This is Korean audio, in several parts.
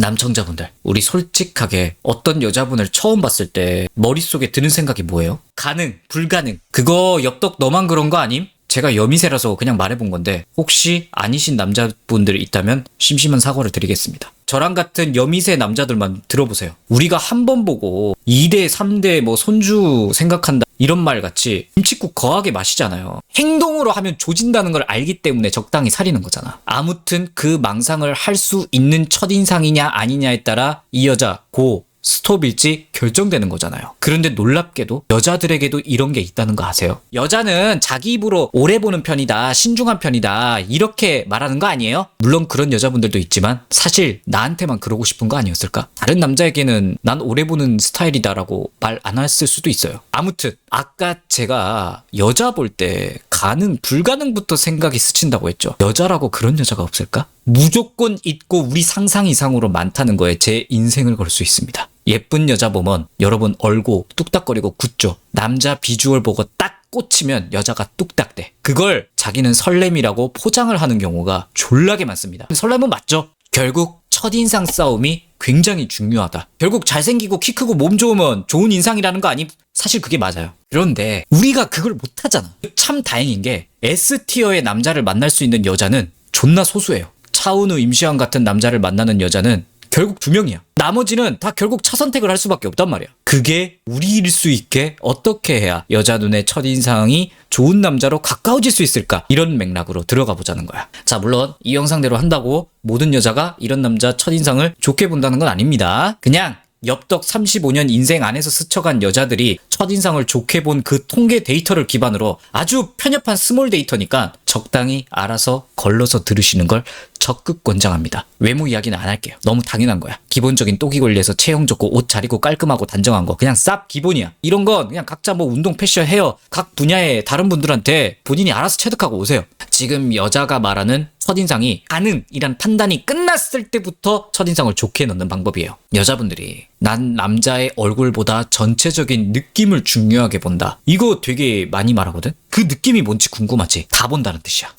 남청자분들, 우리 솔직하게 어떤 여자분을 처음 봤을 때 머릿속에 드는 생각이 뭐예요? 가능, 불가능. 그거 엽떡 너만 그런 거 아님? 제가 여미새라서 그냥 말해본 건데 혹시 아니신 남자분들이 있다면 심심한 사과를 드리겠습니다. 저랑 같은 여미새 남자들만 들어보세요. 우리가 한 번 보고 2대, 3대 뭐 손주 생각한다 이런 말 같이 김칫국 거하게 마시잖아요. 행동으로 하면 조진다는 걸 알기 때문에 적당히 사리는 거잖아. 아무튼 그 망상을 할 수 있는 첫인상이냐 아니냐에 따라 이 여자 고 스톱일지 결정되는 거잖아요. 그런데 놀랍게도 여자들에게도 이런 게 있다는 거 아세요? 여자는 자기 입으로 오래 보는 편이다, 신중한 편이다 이렇게 말하는 거 아니에요? 물론 그런 여자분들도 있지만 사실 나한테만 그러고 싶은 거 아니었을까? 다른 남자에게는 난 오래 보는 스타일이다라고 말 안 했을 수도 있어요. 아무튼 아까 제가 여자 볼 때 가능, 불가능부터 생각이 스친다고 했죠. 여자라고 그런 여자가 없을까? 무조건 있고 우리 상상 이상으로 많다는 거에 제 인생을 걸 수 있습니다. 예쁜 여자 보면 여러분 얼고 뚝딱거리고 굳죠. 남자 비주얼 보고 딱 꽂히면 여자가 뚝딱대. 그걸 자기는 설렘이라고 포장을 하는 경우가 졸라게 많습니다. 설렘은 맞죠? 결국 첫인상 싸움이 굉장히 중요하다. 결국 잘생기고 키 크고 몸 좋으면 좋은 인상이라는 거 아니? 사실 그게 맞아요. 그런데 우리가 그걸 못하잖아. 참 다행인 게 S티어의 남자를 만날 수 있는 여자는 존나 소수예요. 차은우, 임시완 같은 남자를 만나는 여자는 결국 2명이야. 나머지는 다 결국 차 선택을 할 수밖에 없단 말이야. 그게 우리일 수 있게 어떻게 해야 여자 눈에 첫인상이 좋은 남자로 가까워질 수 있을까? 이런 맥락으로 들어가 보자는 거야. 자, 물론 이 영상대로 한다고 모든 여자가 이런 남자 첫인상을 좋게 본다는 건 아닙니다. 그냥 엽떡 35년 인생 안에서 스쳐간 여자들이 첫인상을 좋게 본 그 통계 데이터를 기반으로 아주 편협한 스몰 데이터니까 적당히 알아서 걸러서 들으시는 걸 적극 권장합니다. 외모 이야기는 안 할게요. 너무 당연한 거야. 기본적인 똑이 권리에서 체형 좋고 옷 잘 입고 깔끔하고 단정한 거 그냥 쌉 기본이야. 이런 건 그냥 각자 뭐 운동, 패션, 헤어 각 분야의 다른 분들한테 본인이 알아서 체득하고 오세요. 지금 여자가 말하는 첫인상이 가능이란 판단이 끝났을 때부터 첫인상을 좋게 넣는 방법이에요. 여자분들이 난 남자의 얼굴보다 전체적인 느낌을 중요하게 본다. 이거 되게 많이 말하거든? 그 느낌이 뭔지 궁금하지? 다 본다는 뜻이야.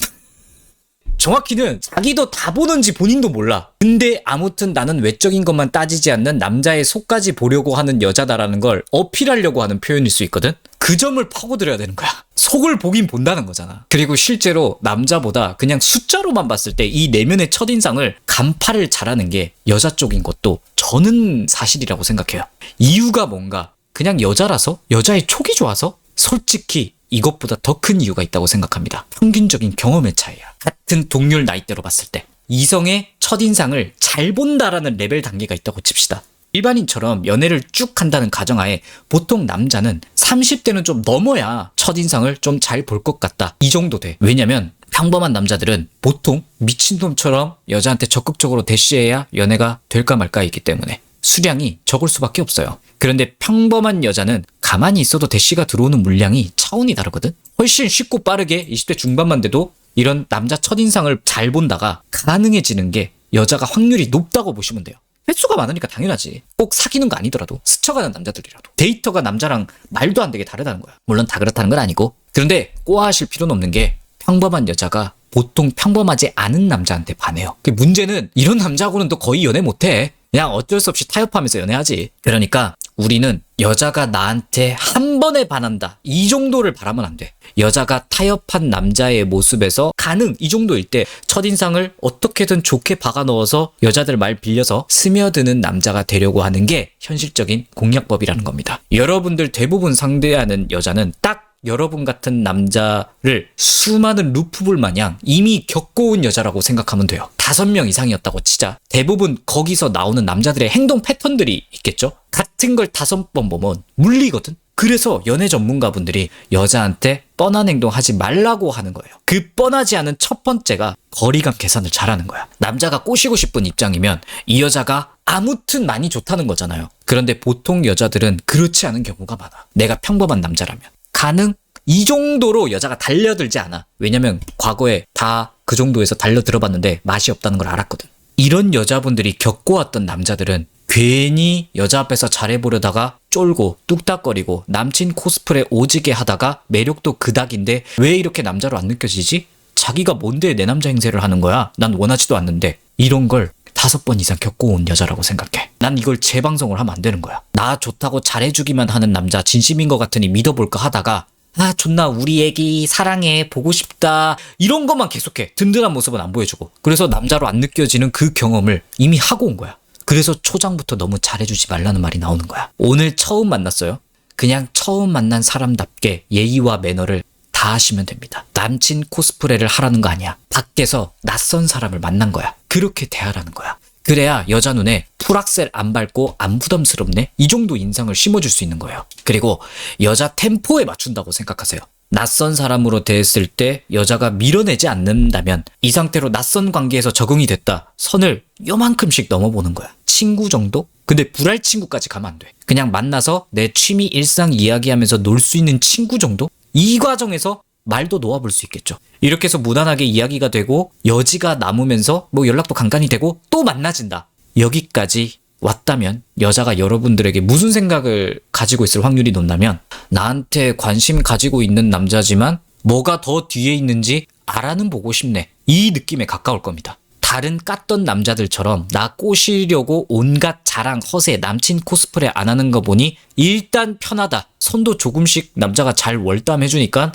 정확히는 자기도 다 보는지 본인도 몰라. 근데 아무튼 나는 외적인 것만 따지지 않는 남자의 속까지 보려고 하는 여자다라는 걸 어필하려고 하는 표현일 수 있거든? 그 점을 파고들어야 되는 거야. 속을 보긴 본다는 거잖아. 그리고 실제로 남자보다 그냥 숫자로만 봤을 때 이 내면의 첫인상을 간파를 잘하는 게 여자 쪽인 것도 저는 사실이라고 생각해요. 이유가 뭔가? 그냥 여자라서? 여자의 촉이 좋아서? 솔직히 이것보다 더 큰 이유가 있다고 생각합니다. 평균적인 경험의 차이야. 같은 동률 나이대로 봤을 때 이성의 첫인상을 잘 본다라는 레벨 단계가 있다고 칩시다. 일반인처럼 연애를 쭉 한다는 가정하에 보통 남자는 30대는 좀 넘어야 첫인상을 좀 잘 볼 것 같다. 이 정도 돼. 왜냐면 평범한 남자들은 보통 미친놈처럼 여자한테 적극적으로 대시해야 연애가 될까 말까이기 때문에 수량이 적을 수밖에 없어요. 그런데 평범한 여자는 가만히 있어도 대시가 들어오는 물량이 차원이 다르거든. 훨씬 쉽고 빠르게 20대 중반만 돼도 이런 남자 첫인상을 잘 본다가 가능해지는 게 여자가 확률이 높다고 보시면 돼요. 횟수가 많으니까 당연하지. 꼭 사귀는 거 아니더라도 스쳐가는 남자들이라도 데이터가 남자랑 말도 안 되게 다르다는 거야. 물론 다 그렇다는 건 아니고. 그런데 꼬아하실 필요는 없는 게 평범한 여자가 보통 평범하지 않은 남자한테 반해요. 그 문제는 이런 남자하고는 또 거의 연애 못해. 그냥 어쩔 수 없이 타협하면서 연애하지. 그러니까 우리는 여자가 나한테 한 번에 반한다. 이 정도를 바라면 안 돼. 여자가 타협한 남자의 모습에서 가능 이 정도일 때 첫인상을 어떻게든 좋게 박아 넣어서 여자들 말 빌려서 스며드는 남자가 되려고 하는 게 현실적인 공략법이라는 겁니다. 여러분들 대부분 상대하는 여자는 딱 여러분 같은 남자를 수많은 루프볼 마냥 이미 겪어온 여자라고 생각하면 돼요. 5명 이상이었다고 치자. 대부분 거기서 나오는 남자들의 행동 패턴들이 있겠죠? 같은 걸 5번 보면 물리거든? 그래서 연애 전문가분들이 여자한테 뻔한 행동 하지 말라고 하는 거예요. 그 뻔하지 않은 첫 번째가 거리감 계산을 잘하는 거야. 남자가 꼬시고 싶은 입장이면 이 여자가 아무튼 많이 좋다는 거잖아요. 그런데 보통 여자들은 그렇지 않은 경우가 많아. 내가 평범한 남자라면. 가능? 이 정도로 여자가 달려들지 않아. 왜냐면 과거에 다 그 정도에서 달려들어봤는데 맛이 없다는 걸 알았거든. 이런 여자분들이 겪어왔던 남자들은 괜히 여자 앞에서 잘해보려다가 쫄고 뚝딱거리고 남친 코스프레 오지게 하다가 매력도 그닥인데 왜 이렇게 남자로 안 느껴지지? 자기가 뭔데 내 남자 행세를 하는 거야? 난 원하지도 않는데. 이런 걸 5번 이상 겪어온 여자라고 생각해. 난 이걸 재방송을 하면 안 되는 거야. 나 좋다고 잘해주기만 하는 남자 진심인 것 같으니 믿어볼까 하다가 아 존나 우리 애기 사랑해 보고 싶다 이런 것만 계속해. 든든한 모습은 안 보여주고. 그래서 남자로 안 느껴지는 그 경험을 이미 하고 온 거야. 그래서 초장부터 너무 잘해주지 말라는 말이 나오는 거야. 오늘 처음 만났어요. 그냥 처음 만난 사람답게 예의와 매너를 다 하시면 됩니다. 남친 코스프레를 하라는 거 아니야. 밖에서 낯선 사람을 만난 거야. 그렇게 대하라는 거야. 그래야 여자 눈에 풀악셀 안 밟고 안 부담스럽네? 이 정도 인상을 심어줄 수 있는 거예요. 그리고 여자 템포에 맞춘다고 생각하세요. 낯선 사람으로 대했을 때 여자가 밀어내지 않는다면 이 상태로 낯선 관계에서 적응이 됐다. 선을 요만큼씩 넘어보는 거야. 친구 정도? 근데 불알 친구까지 가면 안 돼. 그냥 만나서 내 취미 일상 이야기하면서 놀 수 있는 친구 정도? 이 과정에서 말도 놓아볼 수 있겠죠. 이렇게 해서 무난하게 이야기가 되고 여지가 남으면서 뭐 연락도 간간히 되고 또 만나진다. 여기까지 왔다면 여자가 여러분들에게 무슨 생각을 가지고 있을 확률이 높냐면 나한테 관심 가지고 있는 남자지만 뭐가 더 뒤에 있는지 알아는 보고 싶네. 이 느낌에 가까울 겁니다. 다른 깠던 남자들처럼 나 꼬시려고 온갖 자랑, 허세, 남친 코스프레 안 하는 거 보니 일단 편하다. 선도 조금씩 남자가 잘 월담해주니까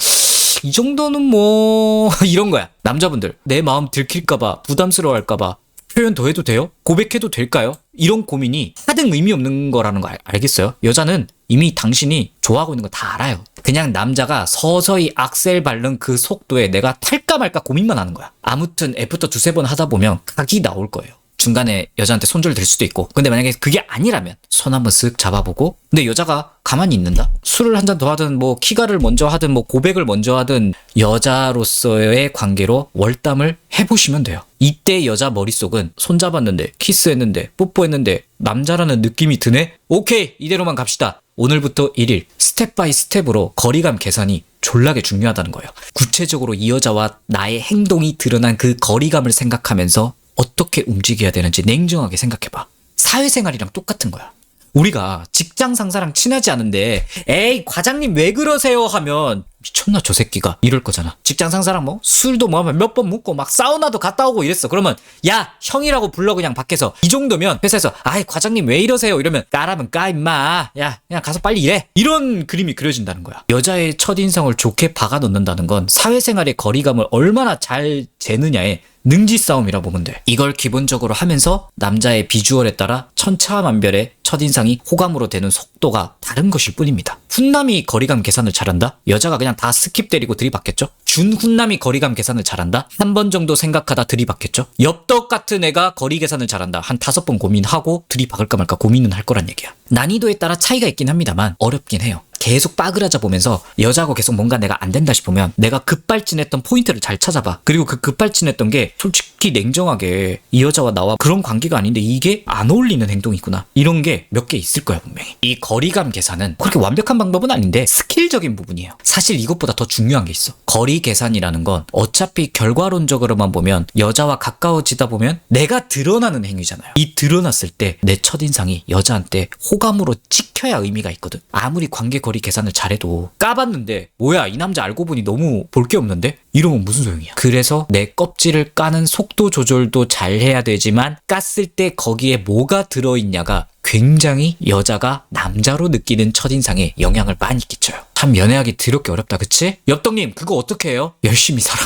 이 정도는 뭐 이런 거야. 남자분들 내 마음 들킬까봐 부담스러워할까봐 표현 더 해도 돼요? 고백해도 될까요? 이런 고민이 하등 의미 없는 거라는 거 알겠어요? 여자는 이미 당신이 좋아하고 있는 거 다 알아요. 그냥 남자가 서서히 악셀 밟는 그 속도에 내가 탈까 말까 고민만 하는 거야. 아무튼 애프터 2-3번 하다 보면 각이 나올 거예요. 중간에 여자한테 손절 될 수도 있고. 근데 만약에 그게 아니라면 손 한번 쓱 잡아보고 근데 여자가 가만히 있는다? 술을 한 잔 더 하든 뭐 키가를 먼저 하든 뭐 고백을 먼저 하든 여자로서의 관계로 월담을 해보시면 돼요. 이때 여자 머릿속은 손 잡았는데 키스했는데 뽀뽀했는데 남자라는 느낌이 드네? 오케이 이대로만 갑시다. 오늘부터 1일 스텝 바이 스텝으로 거리감 계산이 졸라게 중요하다는 거예요. 구체적으로 이 여자와 나의 행동이 드러난 그 거리감을 생각하면서 어떻게 움직여야 되는지 냉정하게 생각해봐. 사회생활이랑 똑같은 거야. 우리가 직장 상사랑 친하지 않은데 에이 과장님 왜 그러세요 하면 미쳤나 저 새끼가 이럴 거잖아. 직장 상사랑 뭐 술도 뭐 하면 몇 번 묵고 막 사우나도 갔다 오고 이랬어. 그러면 야 형이라고 불러 그냥 밖에서. 이 정도면 회사에서 아이 과장님 왜 이러세요 이러면 까라면 까 임마. 야 그냥 가서 빨리 일해. 이런 그림이 그려진다는 거야. 여자의 첫인상을 좋게 박아 넣는다는 건 사회생활의 거리감을 얼마나 잘 재느냐에 능지 싸움이라 보면 돼. 이걸 기본적으로 하면서 남자의 비주얼에 따라 천차만별의 첫인상이 호감으로 되는 속도가 다른 것일 뿐입니다. 훈남이 거리감 계산을 잘한다? 여자가 그냥 다 스킵 때리고 들이받겠죠? 준훈남이 거리감 계산을 잘한다? 한 번 정도 생각하다 들이받겠죠? 엽떡 같은 애가 거리 계산을 잘한다? 한 5번 고민하고 들이박을까 말까 고민은 할 거란 얘기야. 난이도에 따라 차이가 있긴 합니다만 어렵긴 해요. 계속 빠그라져 보면서 여자하고 계속 뭔가 내가 안 된다 싶으면 내가 급발진했던 포인트를 잘 찾아봐. 그리고 그 급발진했던 게 솔직히 냉정하게 이 여자와 나와 그런 관계가 아닌데 이게 안 어울리는 행동이구나. 이런 게 몇 개 있을 거야 분명히. 이 거리감 계산은 그렇게 완벽한 방법은 아닌데 스킬적인 부분이에요. 사실 이것보다 더 중요한 게 있어. 거리 계산이라는 건 어차피 결과론적으로만 보면 여자와 가까워지다 보면 내가 드러나는 행위잖아요. 이 드러났을 때 내 첫인상이 여자한테 호감으로 찍혀야 의미가 있거든. 아무리 관계 거리 계산을 잘해도 까봤는데 뭐야 이 남자 알고 보니 너무 볼 게 없는데? 이러면 무슨 소용이야. 그래서 내 껍질을 까는 속도 조절도 잘 해야 되지만 깠을 때 거기에 뭐가 들어있냐가 굉장히 여자가 남자로 느끼는 첫인상에 영향을 많이 끼쳐요. 참 연애하기 더럽게 어렵다 그치? 엽떡님 그거 어떻게 해요? 열심히 살아.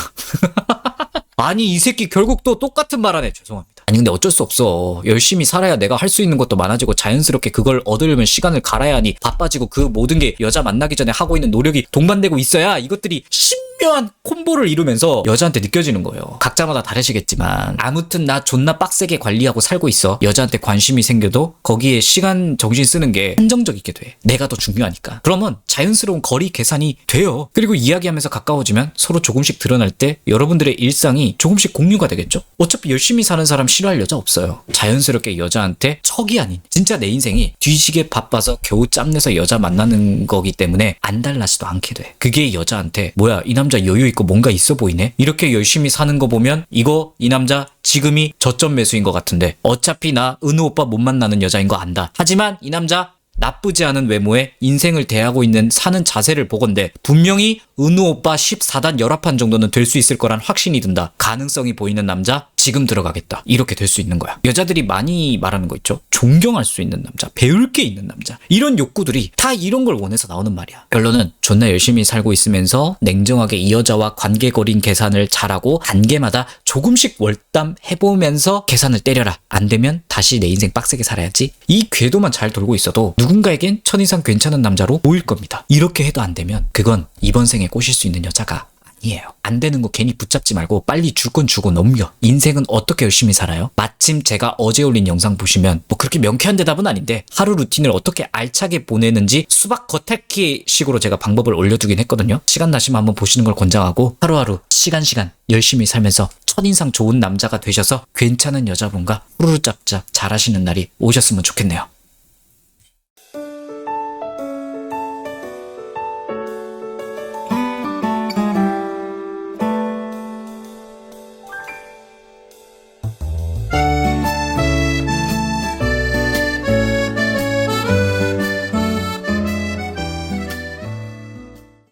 아니 이 새끼 결국 또 똑같은 말 하네. 죄송합니다. 아니 근데 어쩔 수 없어. 열심히 살아야 내가 할 수 있는 것도 많아지고 자연스럽게 그걸 얻으려면 시간을 갈아야 하니 바빠지고 그 모든 게 여자 만나기 전에 하고 있는 노력이 동반되고 있어야 이것들이 신묘한 콤보를 이루면서 여자한테 느껴지는 거예요. 각자마다 다르시겠지만 아무튼 나 존나 빡세게 관리하고 살고 있어. 여자한테 관심이 생겨도 거기에 시간 정신 쓰는 게 한정적이게 돼. 내가 더 중요하니까. 그러면 자연스러운 거리 계산이 돼요. 그리고 이야기하면서 가까워지면 서로 조금씩 드러날 때 여러분들의 일상이 조금씩 공유가 되겠죠? 어차피 열심히 사는 사람 싫어할 여자 없어요. 자연스럽게 여자한테 척이 아닌 진짜 내 인생이 뒤지게 바빠서 겨우 짬내서 여자 만나는 거기 때문에 안달나지도 않게 돼. 그게 여자한테 뭐야 이 남자 여유 있고 뭔가 있어 보이네? 이렇게 열심히 사는 거 보면 이거 이 남자 지금이 저점 매수인 것 같은데 어차피 나 은우 오빠 못 만나는 여자인 거 안다. 하지만 이 남자 나쁘지 않은 외모에 인생을 대하고 있는 사는 자세를 보건대 분명히 은우 오빠 14단 열합한 정도는 될 수 있을 거란 확신이 든다. 가능성이 보이는 남자 지금 들어가겠다. 이렇게 될 수 있는 거야. 여자들이 많이 말하는 거 있죠? 존경할 수 있는 남자, 배울 게 있는 남자. 이런 욕구들이 다 이런 걸 원해서 나오는 말이야. 결론은 존나 열심히 살고 있으면서 냉정하게 이 여자와 관계거린 계산을 잘하고 단계마다 조금씩 월담해보면서 계산을 때려라. 안 되면 다시 내 인생 빡세게 살아야지. 이 궤도만 잘 돌고 있어도 누군가에겐 첫인상 괜찮은 남자로 보일 겁니다. 이렇게 해도 안 되면 그건 이번 생에 꼬실 수 있는 여자가 아니에요. 안 되는 거 괜히 붙잡지 말고 빨리 줄 건 주고 넘겨. 인생은 어떻게 열심히 살아요? 마침 제가 어제 올린 영상 보시면 뭐 그렇게 명쾌한 대답은 아닌데 하루 루틴을 어떻게 알차게 보내는지 수박 겉핥기 식으로 제가 방법을 올려두긴 했거든요. 시간 나시면 한번 보시는 걸 권장하고 하루하루 시간 열심히 살면서 첫인상 좋은 남자가 되셔서 괜찮은 여자분과 후루루 짭짭 잘하시는 날이 오셨으면 좋겠네요.